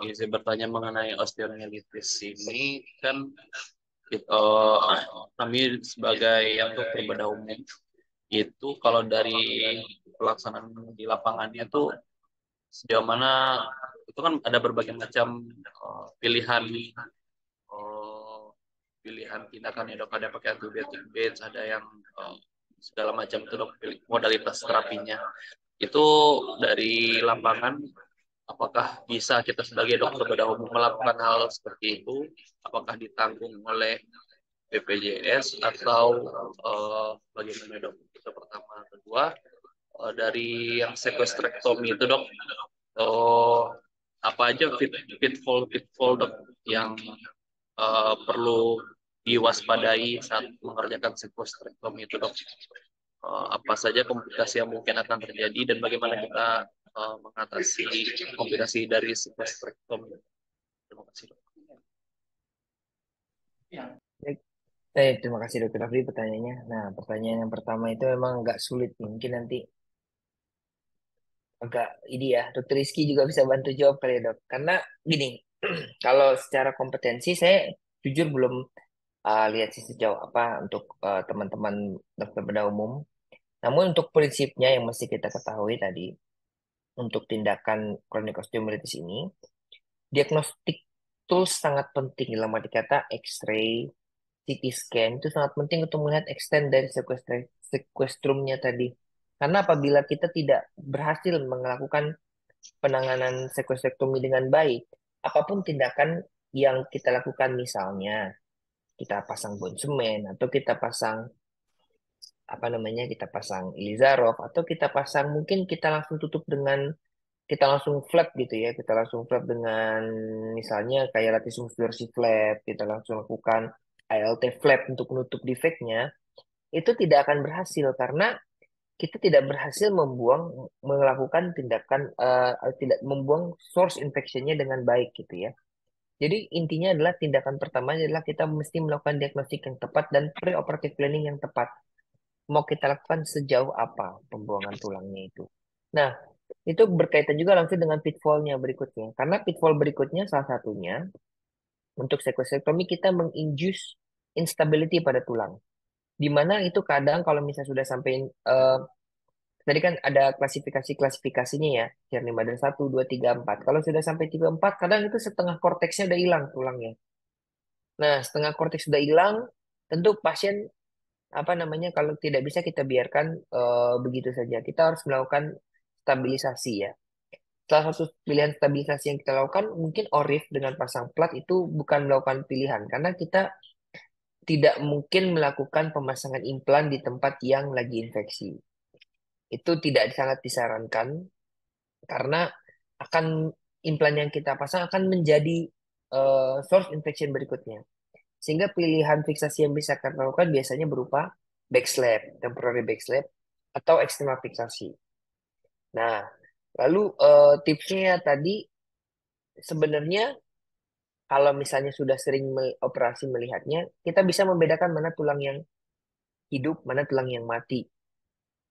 Izin bertanya mengenai osteomyelitis ini kan eh, kami sebagai yang dokter bedah umum itu kalau dari pelaksanaan di lapangannya tuh sejauh mana itu kan ada berbagai macam pilihan eh, pilihan tindakannya dok, ada pakai antibiotik beds, ada yang segala macam itu dok, modalitas terapinya itu dari lapangan apakah bisa kita sebagai dokter bedah umum melakukan hal seperti itu, apakah ditanggung oleh BPJS atau bagaimana dok, itu pertama. Kedua, dari yang sequestrectomy itu dok, apa aja pitfall dok yang perlu diwaspadai saat mengerjakan sikostrektomi itu dok? Apa saja komplikasi yang mungkin akan terjadi dan bagaimana kita mengatasi komplikasi dari sikostrektomi? Terima kasih dok. Baik. Terima kasih Dokter Rafli pertanyaannya. Nah, pertanyaan yang pertama itu memang agak sulit nih. Mungkin nanti agak ini ya, Dokter Rizky juga bisa bantu jawab kali ya dok. Karena gini, kalau secara kompetensi saya jujur belum lihat sih sejauh apa untuk teman-teman dokter bedah umum. Namun untuk prinsipnya yang mesti kita ketahui tadi, untuk tindakan kronik osteomyelitis ini, diagnostik tools sangat penting dalam arti kata X-ray, CT scan itu sangat penting untuk melihat extent dari sequestrumnya tadi. Karena apabila kita tidak berhasil melakukan penanganan sequestrectomy dengan baik, apapun tindakan yang kita lakukan, misalnya kita pasang bone cement atau kita pasang apa namanya, kita pasang Ilizarov atau kita pasang mungkin kita langsung tutup dengan kita langsung flap gitu ya, kita langsung flap dengan misalnya kayak latissimus dorsi flap, kita langsung lakukan ALT flap untuk menutup defeknya, itu tidak akan berhasil karena kita tidak berhasil melakukan tindakan tidak membuang source infectionnya dengan baik gitu ya. Jadi intinya adalah tindakan pertama adalah kita mesti melakukan diagnostik yang tepat dan preoperative planning yang tepat. Mau kita lakukan sejauh apa pembuangan tulangnya itu. Nah, itu berkaitan juga langsung dengan pitfall-nya berikutnya. Karena pitfall berikutnya salah satunya untuk sequestrectomy kita menginduce instability pada tulang. Di mana itu kadang kalau misalnya sudah sampai tadi kan ada klasifikasinya ya, Cherny Madden 1, 2, 3, 4. Kalau sudah sampai 3, 4, kadang itu setengah korteksnya udah hilang tulangnya. Nah, setengah korteks sudah hilang, tentu pasien apa namanya kalau tidak bisa kita biarkan begitu saja. Kita harus melakukan stabilisasi ya. Salah satu pilihan stabilisasi yang kita lakukan mungkin ORIF dengan pasang plat itu bukan melakukan pilihan karena kita tidak mungkin melakukan pemasangan implan di tempat yang lagi infeksi. Itu tidak sangat disarankan karena akan implan yang kita pasang akan menjadi source infection berikutnya. Sehingga pilihan fiksasi yang bisa kita lakukan biasanya berupa backslap, temporary backslap, atau eksternal fiksasi. Nah, lalu tipsnya tadi sebenarnya kalau misalnya sudah sering operasi melihatnya, kita bisa membedakan mana tulang yang hidup, mana tulang yang mati.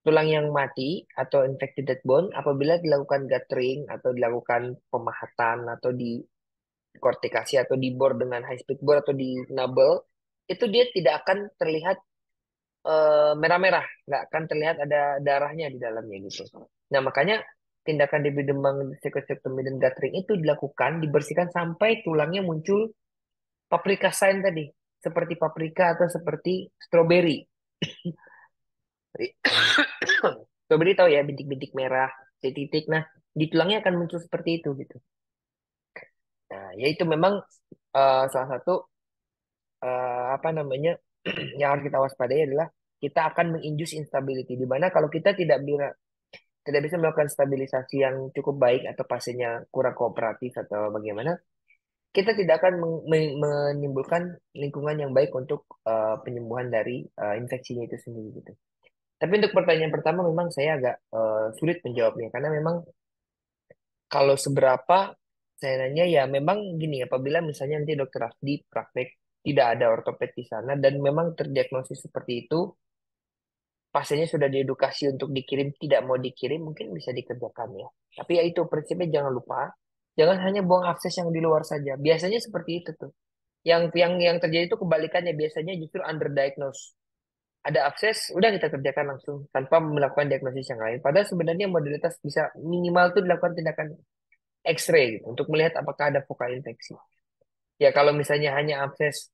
Tulang yang mati atau infected dead bone apabila dilakukan guttering atau dilakukan pemahatan atau di kortikasi atau di bore dengan high speed bore atau di nabel, itu dia tidak akan terlihat merah-merah, nggak akan terlihat ada darahnya di dalamnya gitu. Nah makanya tindakan debri demang, sequestrectomy dan guttering itu dilakukan, dibersihkan sampai tulangnya muncul paprika sign tadi, seperti paprika atau seperti strawberry. Strawberry tahu ya, bintik-bintik merah, titik-titik. Nah, di tulangnya akan muncul seperti itu gitu. Nah, yaitu memang salah satu apa namanya yang harus kita waspadai adalah kita akan menginduce instability di mana kalau kita tidak bisa melakukan stabilisasi yang cukup baik atau pasiennya kurang kooperatif atau bagaimana, kita tidak akan menimbulkan lingkungan yang baik untuk penyembuhan dari infeksinya itu sendiri gitu. Tapi untuk pertanyaan pertama memang saya agak sulit menjawabnya karena memang kalau seberapa saya nanya ya memang gini apabila misalnya nanti dokter Afdi praktek tidak ada ortoped di sana dan memang terdiagnosis seperti itu, pasiennya sudah diedukasi untuk dikirim tidak mau dikirim mungkin bisa dikerjakan ya. Tapi ya itu prinsipnya jangan lupa jangan hanya buang akses yang di luar saja. Biasanya seperti itu tuh. Yang terjadi itu kebalikannya biasanya justru underdiagnosed. Ada akses, udah kita kerjakan langsung tanpa melakukan diagnosis yang lain. Padahal sebenarnya modalitas bisa minimal tuh dilakukan tindakan X-ray gitu, untuk melihat apakah ada vokal infeksi. Ya kalau misalnya hanya akses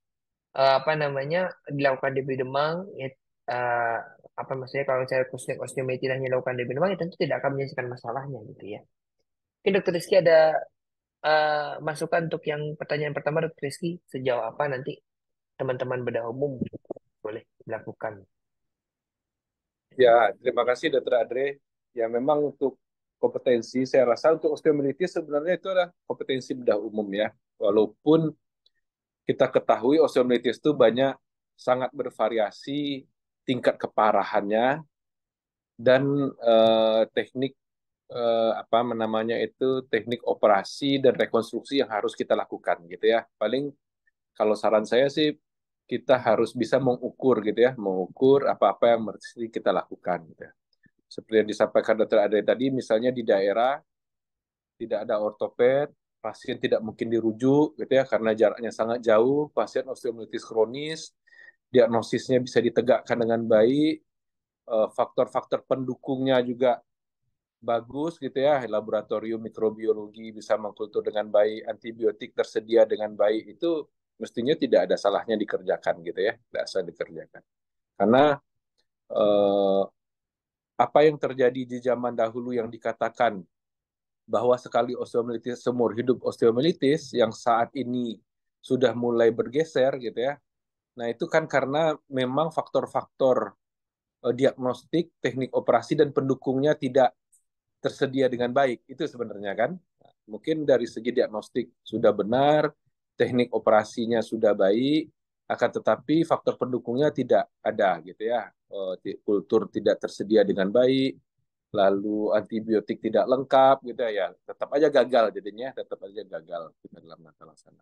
apa namanya dilakukan debri demang, ya, eh, apa maksudnya kalau saya osteometri hanya dilakukan debri demang, ya tentu tidak akan menyelesaikan masalahnya gitu ya. Mungkin Dokter Rizky ada masukan untuk yang pertanyaan pertama Dokter Rizky sejauh apa nanti teman-teman bedah umum boleh dilakukan. Ya, terima kasih Dr. Adre. Ya, memang untuk kompetensi, saya rasa untuk osteomelitis sebenarnya itu adalah kompetensi bedah umum ya. Walaupun kita ketahui osteomielitis itu sangat bervariasi tingkat keparahannya dan teknik apa namanya itu teknik operasi dan rekonstruksi yang harus kita lakukan gitu ya. Paling kalau saran saya sih kita harus bisa mengukur gitu ya, mengukur apa-apa yang mesti kita lakukan gitu ya. Seperti yang disampaikan Dokter Ade tadi, misalnya di daerah tidak ada ortoped, pasien tidak mungkin dirujuk gitu ya karena jaraknya sangat jauh, pasien osteomielitis kronis, diagnosisnya bisa ditegakkan dengan baik, faktor-faktor pendukungnya juga bagus gitu ya, laboratorium mikrobiologi bisa mengkultur dengan baik, antibiotik tersedia dengan baik, itu mestinya tidak ada salahnya dikerjakan gitu ya, tidak usah dikerjakan. Karena eh, apa yang terjadi di zaman dahulu yang dikatakan bahwa sekali osteomielitis seumur hidup osteomielitis yang saat ini sudah mulai bergeser gitu ya. Nah, itu kan karena memang faktor-faktor diagnostik, teknik operasi dan pendukungnya tidak tersedia dengan baik. Itu sebenarnya kan. Mungkin dari segi diagnostik sudah benar, teknik operasinya sudah baik, akan tetapi faktor pendukungnya tidak ada gitu ya. Kultur tidak tersedia dengan baik, lalu antibiotik tidak lengkap gitu ya. Tetap aja gagal jadinya, tetap aja gagal kita dalam masalah sana.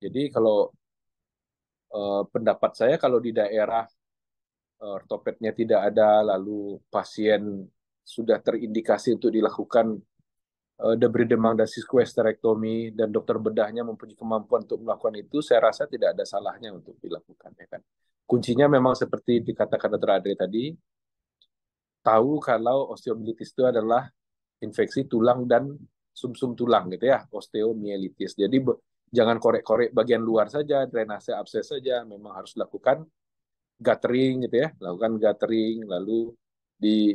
Jadi kalau pendapat saya kalau di daerah ortopednya tidak ada, lalu pasien sudah terindikasi untuk dilakukan debris demam dan squamectomy dan dokter bedahnya mempunyai kemampuan untuk melakukan itu, saya rasa tidak ada salahnya untuk dilakukan ya kan. Kuncinya memang seperti dikatakan Dr. Adri tadi, tahu kalau osteomielitis itu adalah infeksi tulang dan sumsum tulang gitu ya, osteomielitis. Jadi jangan korek-korek bagian luar saja, drainase abses saja, memang harus lakukan guttering gitu ya, lakukan guttering lalu di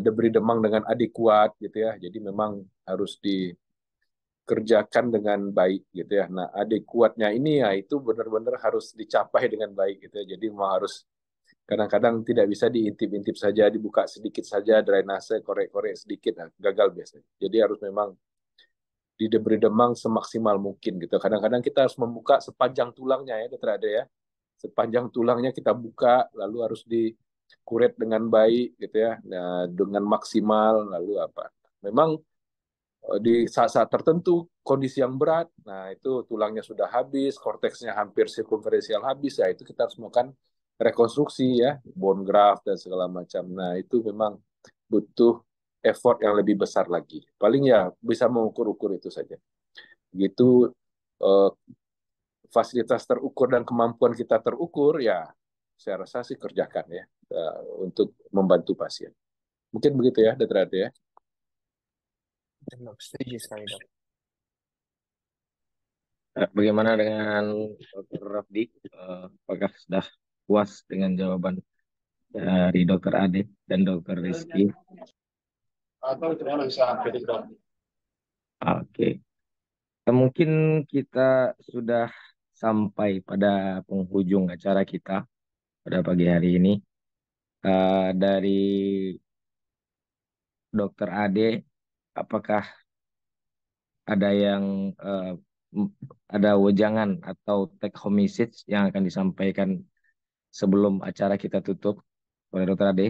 debris demang dengan adekuat gitu ya. Jadi memang harus dikerjakan dengan baik gitu ya. Nah, adekuatnya ini ya itu benar-benar harus dicapai dengan baik gitu ya. Jadi memang harus kadang-kadang tidak bisa diintip-intip saja, dibuka sedikit saja drainase, korek-korek sedikit, nah, gagal biasanya. Jadi harus memang di debris demang semaksimal mungkin gitu. Kadang-kadang kita harus membuka sepanjang tulangnya ya, dokter ada ya. Sepanjang tulangnya kita buka, lalu harus dikuret dengan baik gitu ya, nah, dengan maksimal, lalu apa. Memang di saat-saat tertentu kondisi yang berat, nah itu tulangnya sudah habis, korteksnya hampir sirkumferensial habis, ya itu kita harus melakukan rekonstruksi ya, bone graft dan segala macam. Nah itu memang butuh effort yang lebih besar lagi. Paling ya bisa mengukur-ukur itu saja. Gitu eh, fasilitas terukur dan kemampuan kita terukur, ya saya rasa sih kerjakan ya untuk membantu pasien. Mungkin begitu ya, Dr. Ade ya. Setuju sekali, Dok. Bagaimana dengan Dr. Rafdi? Apakah sudah puas dengan jawaban dari Dr. Ade dan Dr. Rizky? Oke. Mungkin kita sudah sampai pada penghujung acara kita pada pagi hari ini. Dari Dr. Ade, apakah ada yang ada wejangan atau take home message yang akan disampaikan sebelum acara kita tutup oleh Dr. Ade?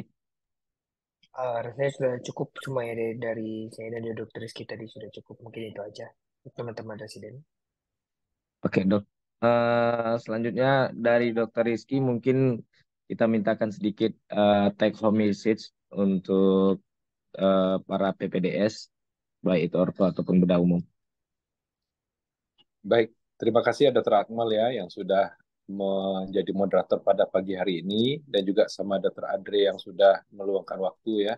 Rasanya sudah cukup, cuma ya dari saya dan dari dokter Rizky tadi sudah cukup. Mungkin itu aja, teman-teman residen. Oke, Dok. Selanjutnya dari Dr. Rizky mungkin kita mintakan sedikit take home message untuk para PPDS, baik itu orto ataupun bedah umum. Baik, terima kasih ya Dr. Akmal ya yang sudah menjadi moderator pada pagi hari ini dan juga sama Dr. Andre yang sudah meluangkan waktu ya.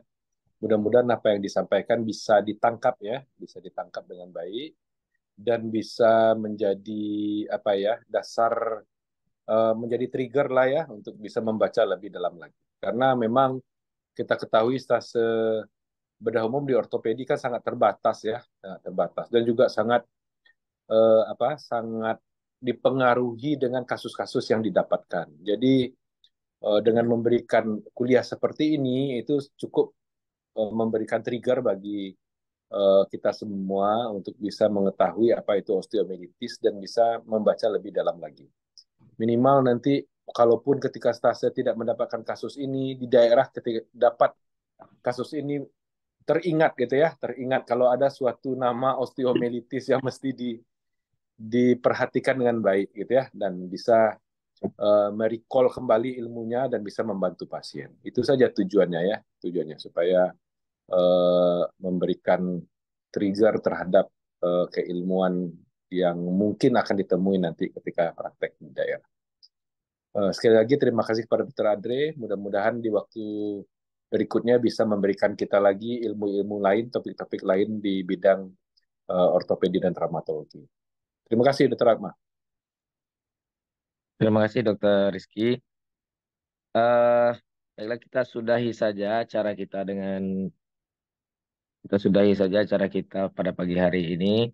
Mudah-mudahan apa yang disampaikan bisa ditangkap ya, bisa ditangkap dengan baik dan bisa menjadi apa ya, dasar menjadi trigger lah ya untuk bisa membaca lebih dalam lagi. Karena memang kita ketahui stase bedah umum di ortopedi kan sangat terbatas ya, sangat terbatas dan juga sangat dipengaruhi dengan kasus-kasus yang didapatkan. Jadi dengan memberikan kuliah seperti ini itu cukup memberikan trigger bagi kita semua untuk bisa mengetahui apa itu osteomielitis dan bisa membaca lebih dalam lagi. Minimal nanti kalaupun ketika stase tidak mendapatkan kasus ini di daerah ketika dapat kasus ini teringat gitu ya, teringat kalau ada suatu nama osteomielitis yang mesti diperhatikan dengan baik gitu ya dan bisa merecall kembali ilmunya dan bisa membantu pasien. Itu saja tujuannya ya, tujuannya supaya memberikan trigger terhadap keilmuan yang mungkin akan ditemui nanti ketika praktek di daerah. Sekali lagi terima kasih kepada Dr. Adre. Mudah-mudahan di waktu berikutnya bisa memberikan kita lagi ilmu-ilmu lain, topik-topik lain di bidang ortopedi dan traumatologi. Terima kasih Dr. Akmal. Terima kasih Dokter Rizky. Baiklah kita sudahi saja acara kita pada pagi hari ini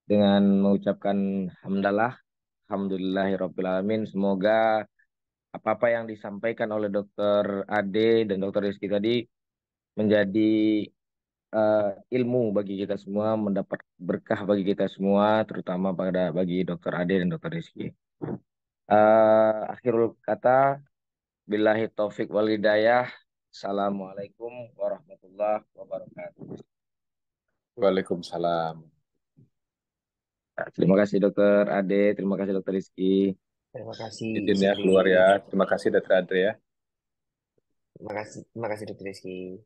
dengan mengucapkan hamdalah, alhamdulillahirrabbilalamin. Semoga apa-apa yang disampaikan oleh Dokter Ade dan Dokter Rizky tadi menjadi ilmu bagi kita semua, mendapat berkah bagi kita semua, terutama bagi Dokter Ade dan Dokter Rizky. Akhirul kata, billahi taufik wal hidayah. Assalamualaikum warahmatullahi wabarakatuh. Waalaikumsalam. Terima kasih Dokter Ade, terima kasih Dokter Rizky. Terima kasih. Izin ya keluar ya. Terima kasih Dr. Adre ya. Terima kasih Dokter Rizky.